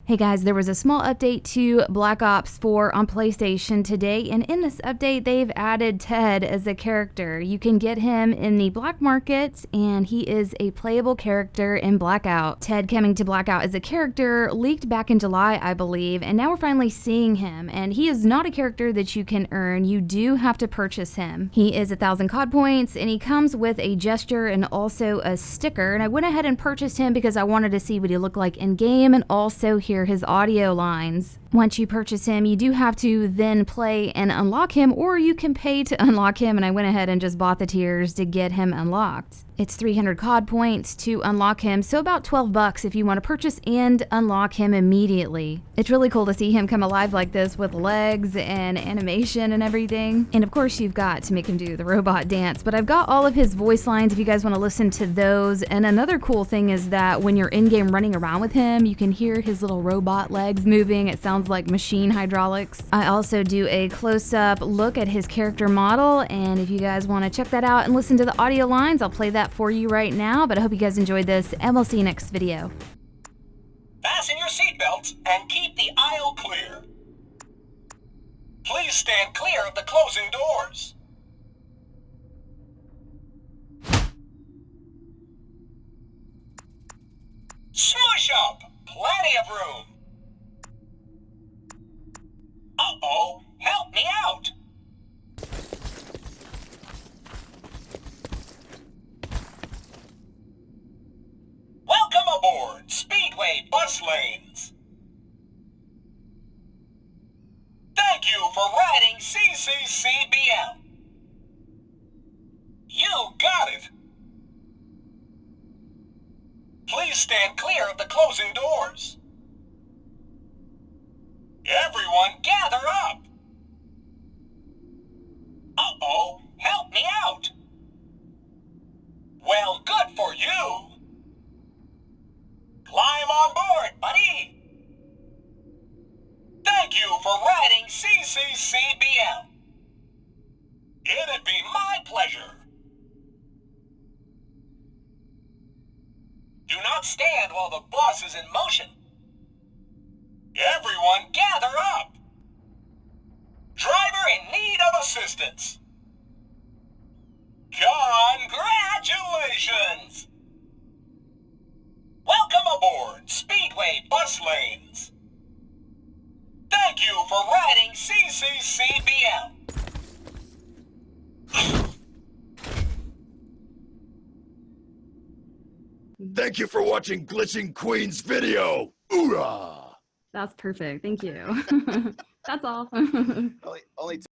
Hey guys, there was a small update to Black Ops 4 on PlayStation today, and in this update they've added TEDD as a character. You can get him in the black market, and he is a playable character in Blackout. TEDD coming to Blackout as a character leaked back in July, I believe, and now we're finally seeing him, and he is not a character that you can earn. You do have to purchase him. He is 1,000 COD points, and he comes with a gesture and also a sticker, and I went ahead and purchased him because I wanted to see what he looked like in game and also hear his audio lines. Once you purchase him, you do have to then play and unlock him, or you can pay to unlock him, and I went ahead and just bought the tiers to get him unlocked. It's 300 COD points to unlock him, so about 12 bucks if you want to purchase and unlock him immediately. It's really cool to see him come alive like this with legs and animation and everything. And of course you've got to make him do the robot dance, but I've got all of his voice lines if you guys want to listen to those. And another cool thing is that when you're in-game running around with him, you can hear his little robot legs moving. It sounds like machine hydraulics. I also do a close-up look at his character model, and if you guys want to check that out and listen to the audio lines, I'll play that for you right now. But I hope you guys enjoyed this, and we'll see you next video. Fasten your seatbelts and keep the aisle clear. Please stand clear of the closing doors. Smush up! Plenty of room. Uh-oh, help me out! Welcome aboard Speedway Bus Lanes. Thank you for riding CCCBM. You got it. Please stand clear of the closing doors. Everyone gather up. Uh-oh, help me out. Well, good for you. Climb on board, buddy. Thank you for riding CCCBM. It'd be my pleasure. Do not stand while the bus is in motion. Everyone gather up. Driver in need of assistance. Congratulations! Welcome aboard Speedway Bus Lanes. Thank you for riding CCCBM. Thank you for watching Glitching Queen's video. Hoorah! That's perfect. Thank you. That's all. Only